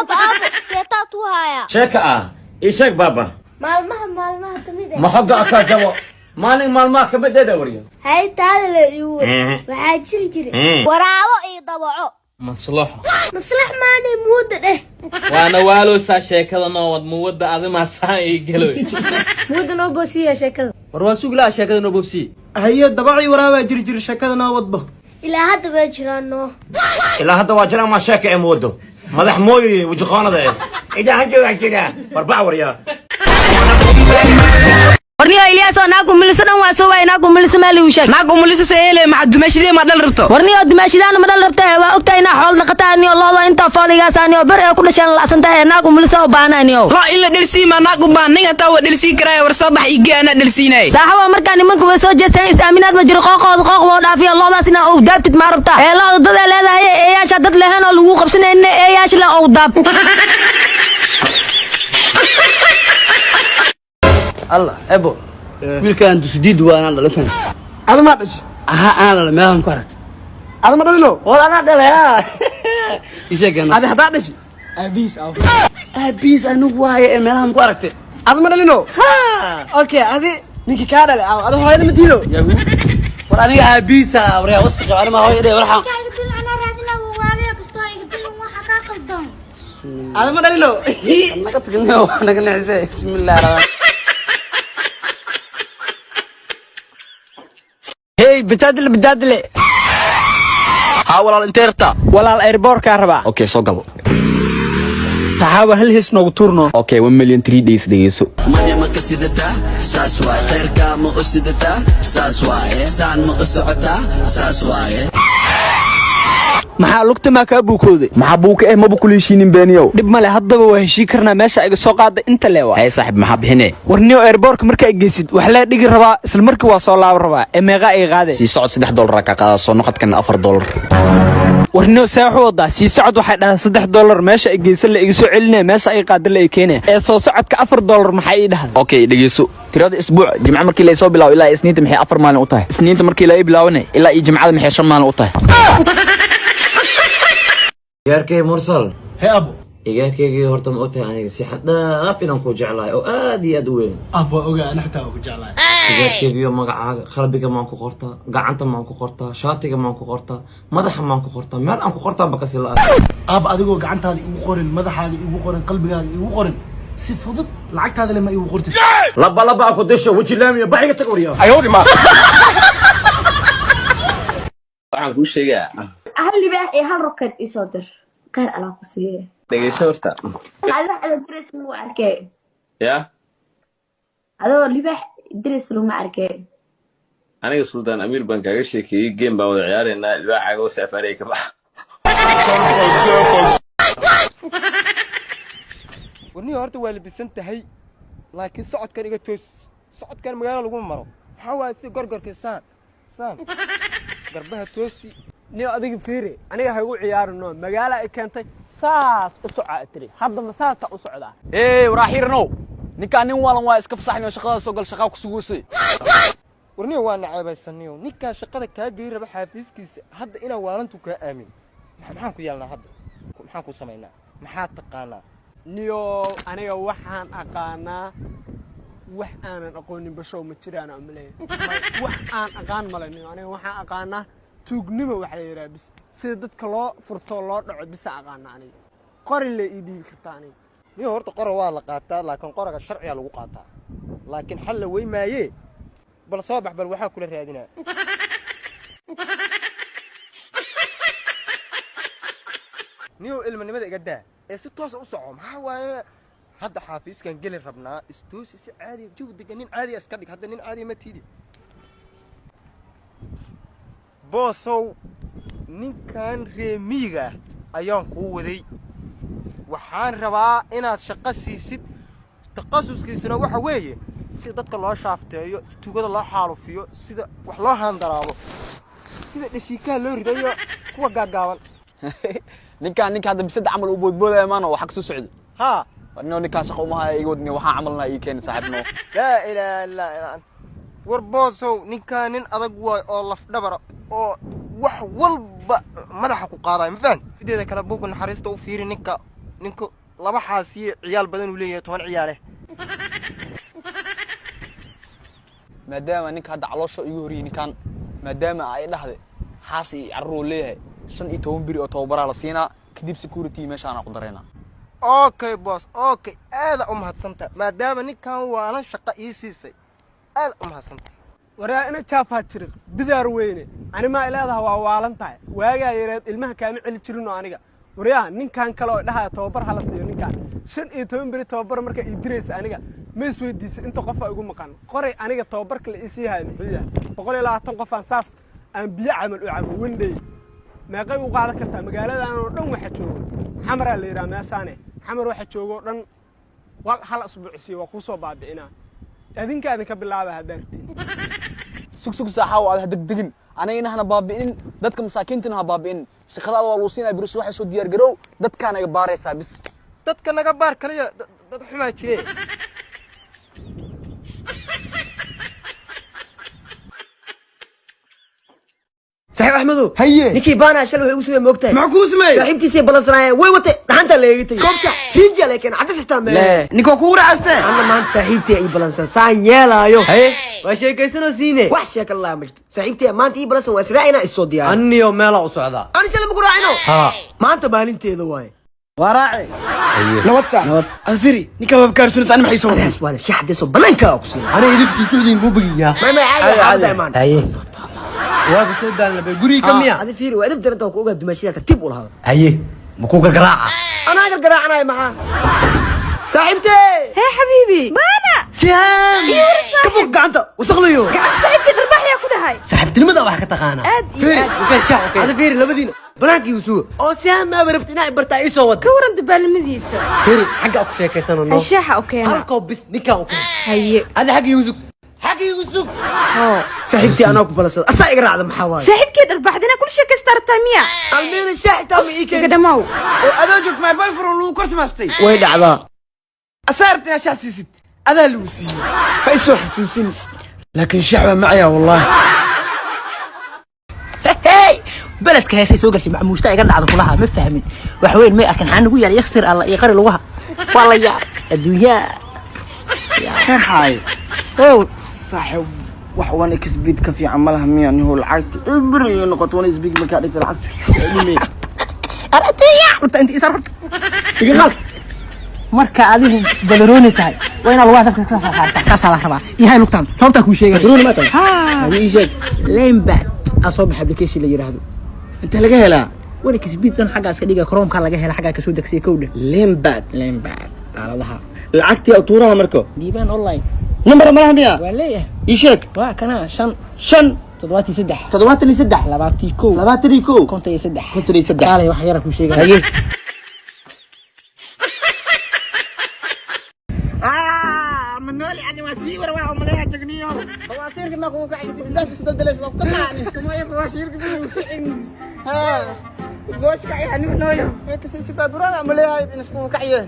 بابا سيتاتو هايا شيكا إيشك بابا مالمها تميدة ما حق أكا جوا مالك مالما كبدة دوريا هاي تعال يقول waxaa jiri waraawo iyo dabaco مصلحة maslax maani muudade وانا والو سا شيكada noo wad muwada adima saay galoy muudada noo boosiya sheekada warwaasuug la sheekada noo boobsi haye dabaci waraaba jir sheekada noo wadbo ilaa hadda bay jiraano إلا هذا واجرا ما شاكي مودو مدح موي وجخانة ده إذا هنجوا كده بربع وريا warniyo Ilyas oo naagu milisan waa soo way naagu milisan meel uu sheeg naagu muliso seele ma dumaashidee ma dhal rabto warniyo dumaashidaan ma dhal rabtaa waa ogtahay inaa xool dhaqataaniyo loodo inta fooligaasaniyo bar ay ku dhashaan laasantahay naagu milisan oo baanaaniyo la ila dhilsi ma naagu baan ninga taa waa dhilsi karay war soo bax igeena dhilsiinay saaxaba markaa nimanku way soo jeesteen istaaminaad ma jiro qooqood oo dhaafiyo loodaasina oo daabtid ma rabtaa ee loodo dad leedahay eeyaasha dad leehan oo lagu qabsanayna eeyaash la oo daab الله ابو wiilkan dusdiid waana dhalafan adama dhash ana la meelan ku aragtay adama dhalino wala ana dhalaya isheegana adi hadaa dhash abis anu waaye meelan ku aragtay adama dhalino ha okay adi ninki ka dhalay adi hooyada ma diilo yagu war aniga abisa wariya wasaq ana ma hooyada warxan adama dhalino naga tagno naga nixisay bismillaah هي بتادل ها والله انت ربطه والله الايربور كهرباء اوكي سو قبل صحابه هل هيس نوغ تورنو اوكي 1 مليون 3 دايز دغيسو ما كسدتا ساسواي خيرك ما اسدتا ساسواي سان ما اسعتا ساسواي maxaa lugta ma ka buukooday maxaa buuka ma bukuliishinin beeniyow dib male haddaba waa heshii karnaa meesha ay soo qaada inta leewa hay saaxib maxaa bixinay warniyo airportka marka ay geysid wax la dhigi rabaa isla markii waa soo laab rabaa ee meeqa ay qaaday si socod $3 ka qaada soo noqodkan $4 warniyo saaxu wada si socod waxay dhahan $3 meesha ay geysan la iga soo celinay meesha ay qaada la ay keenay ee soo socodka $4 maxay ii dhahan okay dhageyso tirada isbuuc jimca markii la soo bilaaw ilaa isniinta maxay 4 maalin u tahay isniinta markii la bilaawna ilaa jimcada maxay 5 maalin u tahay ياركي مرسل هي أبو إيجاكي هرتم أوتي يعني سيحدا فينا نكون جعلاي أو آدي أدوين أبو أوجا أنا حتى أبو جعلاي إيجاكي يوم مقع خربي كمان كوخرتا قعنت مان كوخرتا شاتي كمان كوخرتا مدح مان كوخرتا مال أم كوخرتا بكسر لا أب أديكو قعنت هذه يوقرن مدح هذه يوقرن قلبي هذه يوقرن سفضت لعكت هذا لما يوقرت لبا أخذ دشة وجه لامي بعيق تقولي أيوة ما waxaan ku sheegaa hal libaax iyo hal rocket isoo dir qeer ala ku siiyay dhageyso horta libaax ada diris lagu arkay ya adoo libaax diris lagu arkay aniga sultan amir baan kaaga sheekeeyay game baa wada ciyaarayna libaaxaga oo safaray ka bax warniyo horta waa labisan tahay laakiin socodkan iga toos socodkan magaalada lagu maro waxa waa si gorgorka saan garbaha toosi niyo adiga fiire aniga ha igu ciyaarno magaala ay keentay saas u socotay hadda ma saas u socdaa waraahirno ninka nin walan waa iska fasaxnaa shaqada soo gal shaqa ku suguusay warniyo waa nacabaysanniyo ninka shaqada ka geey raba xaafiiskiisa hadda ina waalantu ka aamin maxaan ku yeelnaa hadda maxaan ku sameynaa maxaa taqaanaa niyo aniga waxaan aqaanaa wax aanan aqoonin bashow ma jiraan oo maleey wax aan aqaan maleyno aniga waxaan aqaanaa tuugnimo wax la yiraahdo bis sida dadka loo furto loo dhaco bis aqaanaa aniga qori la ii dhiibi kartaa aniga niyo horta qora waa la qaataa laakiin qoraga sharciga lagu qaataa laakiin xal la weymaaye bal soo bax bal waxa kula raadinaa niyo ilmanimada iga daa ee si toos u soco maxaa waaye hadda xaafiiskan gelin rabnaa istoosi si caadi jawi deganin caadi iska dhig hadda nin caadi ma tiidi boosow ninkan reemiga ayaan ku waday waxaan rabaa inaad shaqo siisid taqasuskiisuna waxa weeye si dadka loo shaafteeyo istugada loo xaalufiyo sida wax loo handaraabo sida dhashiikaha loo ridayo kuwa gaagaaban ninka hadda bisada amal u boodbooday maano waxa ka soo socdo ha warniyo ninka shaqo uma hay iga wadni waxa amalna ii keen saaxibno la ilaaha illa anta war boosow ninkan nin adag way oo laf dhabar oo wax walba madaxa ku qaaday ma fahant ideeda kala buuq naxariista u fiiri ninka ninku laba xaasiye ciyaal badan uu leeyahay 10 ciyaale maadaama ninka hadda caloosho igu horiyay ninkan maadaama ay dhahday xaasi carruur leeyahay 15 biri oo tababar la siinaa kadib security meeshaan ku dareena okay boss okay aad u mahadsanta maadaama ninkan waana shaqo ii siisay aad u mahadsanta waraa ina jaafa jirin bidaar weyne ani ma ilaadaha waa waalantahay waaga yareed ilmaha kaama celi jirin oo aniga waraa ninkan kale oo dhahay tababar hala siiyo ninkan 15 biri tababar marka ii diraysa aniga ma isweydiisay inta qof ay ugu maqan qoray aniga tababarka la isii hayn xuya 120 qof aan saas aan biyo camal u cabo windey meeqay u qaadan kartaa magaaladan oo dhan waxa joogo xamar la yiraahdo meeshaane xamar waxa joogo dhan waa hal asbuucii waa ku soo baabi'inaa adinka ka bilaaba hadartii sug saaxa oo aad degdegin anayna hana baabi'in dadka masaakiintina ha baabi'in shaqada waa loo siinaa biris waxa soo diyaar garow dadka naga baaraysa bis dadka naga baar kaliya dad xumaa jireen صاحب أحمدو هيا نكي بانا شلو هي وسمي موقتها معكو اسمي صاحبتي سي بلصنا وي وتي دحنت ليغتي كوبشا هينجا لكن عاد استعمل لا نيكو كورا عسته انا ما انت صاحبتي اي بلصنا سان يلايو هي واشي كيسنو سيني وحشك الله مجد صاحبتي ما انت اي بلصنا واسرعنا الصوديا اني يوم ميلا وسعدا انا سلام قراعينو ها ما انت بالنتيدا واي وراعي نوتا أثري نكا بكار سنة أنا محيسون بس ولا شحد يسو بلانكا أقسم أنا إذا بس سعودين مو بقية ما عادي هذا مان أيه واقف سودان لبي قري كم يا هذا فيري وأدب درنت وكوجا دمشية ترتيب ولا هذا أيه مكوك القراعة أنا أقدر قراعة معاه صاحبتي هي حبيبي ما أنا سهام كفوك قعنتا وصغليو قعدت صاحبتي تربح يا كل هاي سحبت المدى وحكت تخانا فيري وكان شاحو هذا فيري لبدينا بلانك يوسو أو سهام ما بربتنا برتا إيسو ود كورن دبال مديسة فيري حق أوك شيء كيسانو نو الشاحة أوكي هالكو بس نكا أوكي هي هذا حق يوسو حق يوسو صاحبتي أنا أوك بلص أسا إقرأ هذا محاوال صاحبتي تربح دنا كل شيء كستار تامية المين الشاحي تامي إيكي قدماو وأدوجك ما يبين فرولو كرسماستي وين عذا أسارتني أشياء سيسد هذا لوسي فايسو حسوسين لكن شعبه معي والله هاي بلدك هي سي سو غشي مع مشتاق قلعد كلها ما فهمين وحوين ما كان حنغو يار يخسر الله يقري لوها والله يا الدنيا يا حي او صاحب وحوان كسبيد كفي عملها ميا انه العقد ابري نقطوني سبيك ما كانت العقد أردت أنت إسرت يقال marka adigu balarooni tahay waa inaad waa dadka ka saartaa ka sala rabaa yahay lugtan sababta ku sheegay balarooni ma tahay ha ii sheeg lembat asoo application la yiraahdo inta laga helaa wali kisbid dhan xaga iska dhiga chrome-ka laga helaa xaga ka soo degsiyo kowda lembat alaha lacagtii awtuuraha marko diiban online number ma lahmiya waa leeyahay ii sheeg waa kana 5 73 21 21 23 kaalay wax yar ku sheegay haye منولي أنا واسير وراء أملاها تغنيو واسير كما كوكا عندي بس تدلس وقصاني كما يبغى واسير كبير ها goos ka yahay nin nooyo way ka sii faaburada amaleeyahay in isku kaciye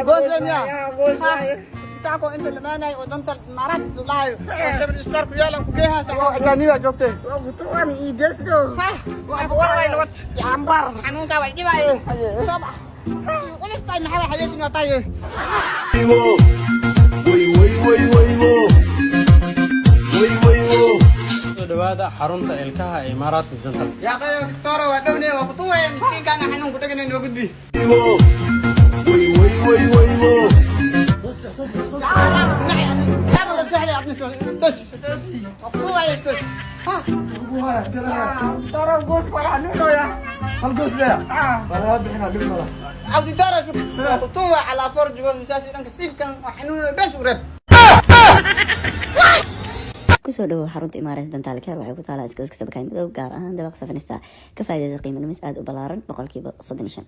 goos leeyahay isbitaalka inta lamaanay oo danta imaaraad islaayo shabir istar ku yaalan ku geeha sabab ajaniba joogtay waa futuwan ii geesdo waa waray wat ambar xanuunka way dibaaye sabax ولستاي maxaa xayeysin waa taayay dhawaada xarunta ilkaha ee Imaaraat Dental yaa qayo doctor waa dhawnay waa futuway miskiinkan xanuun ku dhaganay noo gudbi kusoo dhawow xarunta Imaaraat Dental Care waxay ku taalaa iska kasta bakay madow gaar ahaan dabaq safanista ka faa'iideysa qiimo dhimis aad u ballaaran boqolkiiba 35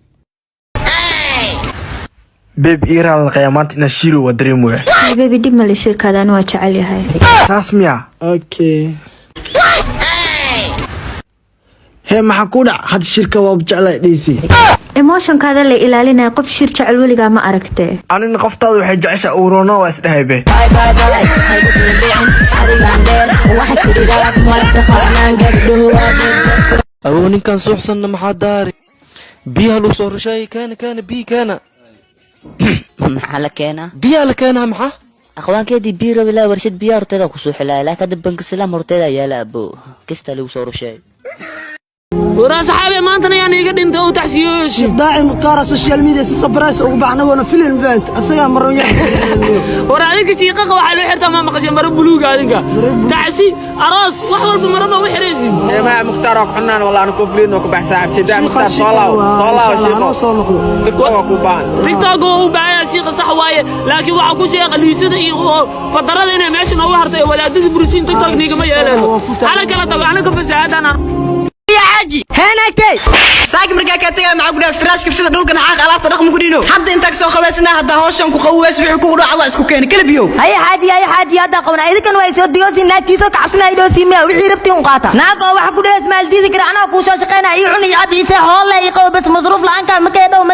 بيب إيران القيامات نشيرو ودريمو بيبي دي مالي شركة دا نوع جعل يهاي ساسميا اوكي هي محكونا هاد الشركة وابجعلا ديسي ايموشن كذا اللي إلالينا قف شير جعل وليقا ما أركته أنا نقفت هذا وحي جعشا أورونا واسدهي به أروني كان سوحسن محاداري بيها لو صور شاي كان بي كان محل كينا بيا لكينا محا أخوان كيدي بيرو بلا ورشد بيا رتيدا كسوح لا لا كده بنك السلام رتيدا يا لا أبو كستا لو صورو شيء ورا صحابي ما أنت يعني قد أنت أو تحسيوش داعي مختار سوشيال ميديا سبرايس وبعنا وانا فيلم فانت أصلا مرة ورا عليك شيء قهوة على حتى ما مقصي مرة بلوغ هذيك تعسي أراس وحول بمرة وحريزي يا ما مختارك حنان والله أنا كوفلين وكبح ساعة شدة مختار صلاة تيك توك وبان تيك توك وبان شيء صح واي لكن وعكو شيء قليسة فضرت هنا ماشي نوهرت ولا تدي بروسين تيك توك نيجي ما يلا على كلا طبعا أنا كيف ساعد أنا يا حاجي هناكي ساق مرقا كاتيا مع قدام فراش كيف سيدا دولكن حاق على رقم قدينو حتى انتك سو خواسنا هدا هوشان كو خوواس وحو كو دعوا اسكو كين كلبيو هاي حاجي هدا قونا ايدي كان واي سو ديوسي ناكيسو كعبسنا ايدوسي ما وحي ربتي ونقاطا ناقو waxa ku dhees maal diidi kara ana ku soo shaqeena ay cuni cadiisa hoole ay qabo bas masruuf laanka ma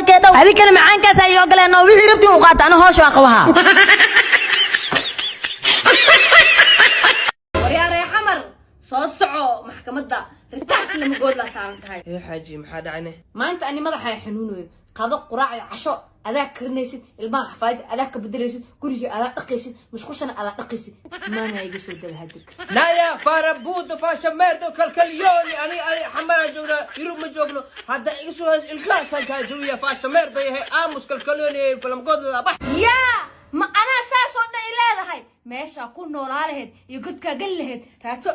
keedow hadi kana macaankaas ay ogolaan oo wixii rabti ونقاطا ana hoosho aqwaha waryaare xamar soo soco maxkamadda ritaas lama good la saaran tahay يا حاجي maxaa dhacay maanta ani madaxa ay xanuunayo qado quraac iyo casho adaa karinaysid ilmaha xafaad adaa ka bedelaysid guriga adaa dhaqaysid musqushana adaa dhaqaysid maana iga soo daba hadig نايا فاربود فاشمرد كلكليوني أنا حمرة جونا يروح مجوجلو هذا يسوى الكلاس هذا جوية فاشمرد هي آموس كلكليوني فلم قد لا بح يا ما أنا أساسا إلا هاي ماشي أكون نور على هاد يقول كجل هاد راتو